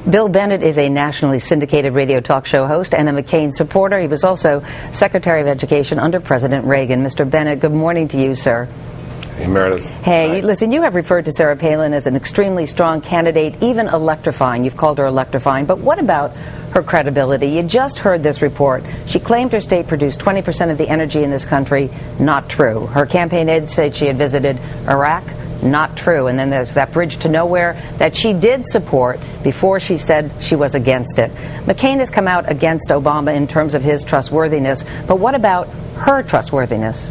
Bill Bennett is a nationally syndicated radio talk show host and a McCain supporter. He was also Secretary of Education under President Reagan. Mr. Bennett, good morning to you, sir. Hey, Meredith. Hey, Hi. Listen, you have referred to Sarah Palin as an extremely strong candidate, even electrifying. You've called her electrifying. But what about her credibility? You just heard this report. She claimed her state produced 20% of the energy in this country. Not true. Her campaign aide said she had visited Iraq. Not true. And then there's that bridge to nowhere that she did support before she said she was against it. McCain has come out against Obama in terms of his trustworthiness. But what about her trustworthiness?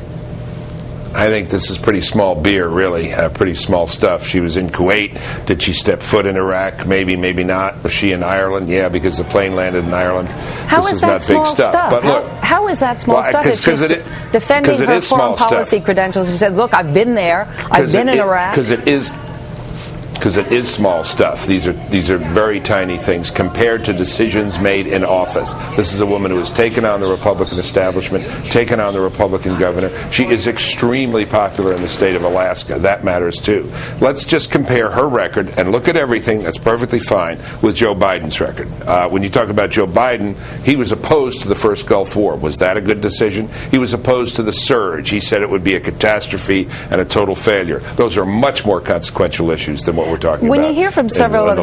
I think this is pretty small beer, really, pretty small stuff. She was in Kuwait. Did she step foot in Iraq? Maybe, maybe not. Was she in Ireland? Yeah, because the plane landed in Ireland. How this is is that not big stuff. But look, how is that small stuff? Because defending her foreign policy stuff. credentials, she says, "Look, I've been there. I've been in Iraq." Because it is small stuff. These are very tiny things compared to decisions made in office. This is a woman who has taken on the Republican establishment, taken on the Republican governor. She is extremely popular in the state of Alaska. That matters too. Let's just compare her record and look at everything. That's perfectly fine with Joe Biden's record. When you talk about Joe Biden, he was opposed to the first Gulf War. Was that a good decision? He was opposed to the surge. He said it would be a catastrophe and a total failure. Those are much more consequential issues than what we're talking when about. You hear from several of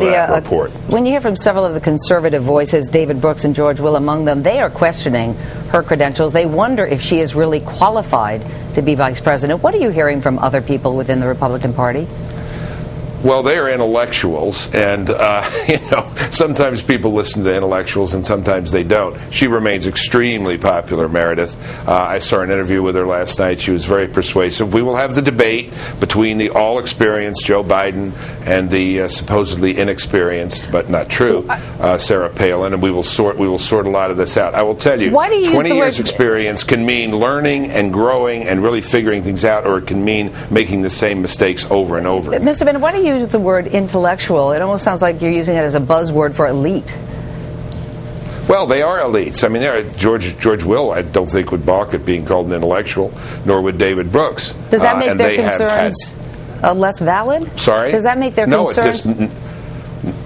when you hear from several of the conservative voices, David Brooks and George Will among them, they are questioning her credentials. They wonder if she is really qualified to be vice president. What are you hearing from other people within the Republican Party? Well, they're intellectuals, and sometimes people listen to intellectuals and sometimes they don't. She remains extremely popular, Meredith. I saw an interview with her last night. She was very persuasive. We will have the debate between the all-experienced Joe Biden and the supposedly inexperienced, but not true, Sarah Palin, and we will sort a lot of this out. I will tell you, 20 years experience can mean learning and growing and really figuring things out, or it can mean making the same mistakes over and over again. Mr. Bennett, why do you use the word intellectual? It almost sounds like you're using it as a buzzword for elite. Well, they are elites. I mean, George Will, I don't think, would balk at being called an intellectual, nor would David Brooks. Does that make their concerns less valid? Sorry? Does that make their concerns?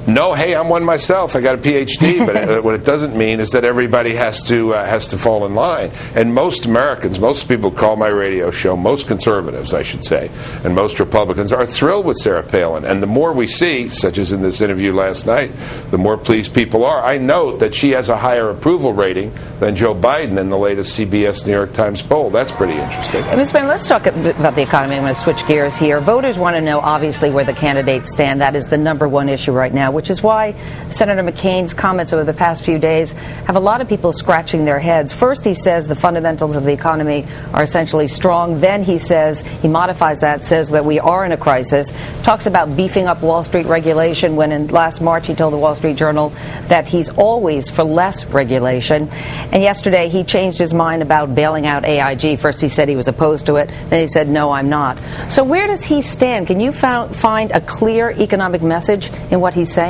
No, hey, I'm one myself. I got a PhD, but what it doesn't mean is that everybody has to fall in line. And most Americans, most people call my radio show, most conservatives, I should say, and most Republicans are thrilled with Sarah Palin. And the more we see, such as in this interview last night, the more pleased people are. I note that she has a higher approval rating than Joe Biden in the latest CBS New York Times poll. That's pretty interesting. Ms. Bennett, let's talk about the economy. I'm going to switch gears here. Voters want to know, obviously, where the candidates stand. That is the number one issue right now, which is why Senator McCain's comments over the past few days have a lot of people scratching their heads. First, he says the fundamentals of the economy are essentially strong. Then he says, he modifies that, says that we are in a crisis, talks about beefing up Wall Street regulation, when in last March he told the Wall Street Journal that he's always for less regulation. And yesterday he changed his mind about bailing out AIG. First he said he was opposed to it. Then he said, no, I'm not. So where does he stand? Can you find a clear economic message in what he's saying?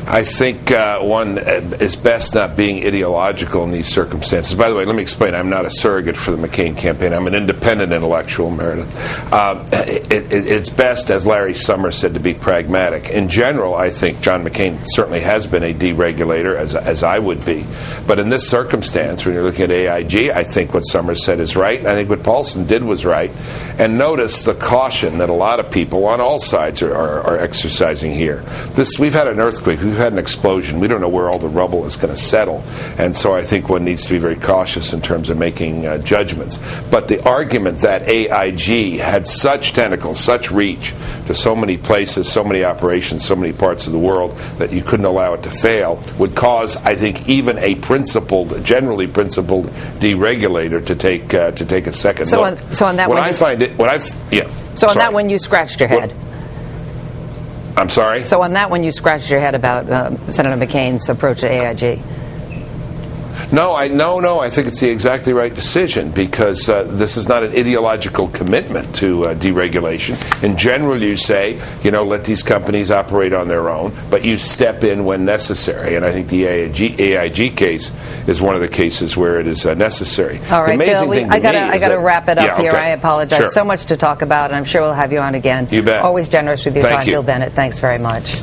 I think one is best not being ideological in these circumstances. By the way, let me explain. I'm not a surrogate for the McCain campaign. I'm an independent intellectual, Meredith. It's best, as Larry Summers said, to be pragmatic. In general, I think John McCain certainly has been a deregulator, as I would be. But in this circumstance, when you're looking at AIG, I think what Summers said is right, and I think what Paulson did was right. And notice the caution that a lot of people on all sides are exercising here. We've had an earthquake. We've had an explosion. We don't know where all the rubble is going to settle. And so I think one needs to be very cautious in terms of making judgments. But the argument that AIG had such tentacles, such reach to so many places, so many operations, so many parts of the world that you couldn't allow it to fail would cause, I think, even a generally principled deregulator to take a second look. So on that one, you scratched your head. I'm sorry? So on that one, you scratched your head about Senator McCain's approach to AIG. No, I think it's the exactly right decision, because this is not an ideological commitment to deregulation. In general, you say, let these companies operate on their own, but you step in when necessary. And I think the AIG case is one of the cases where it is necessary. All right, Bill, I got to wrap it up here. Okay. I apologize. Sure. So much to talk about, and I'm sure we'll have you on again. You bet. Always generous with your time, Thank you. Bill Bennett. Thanks very much.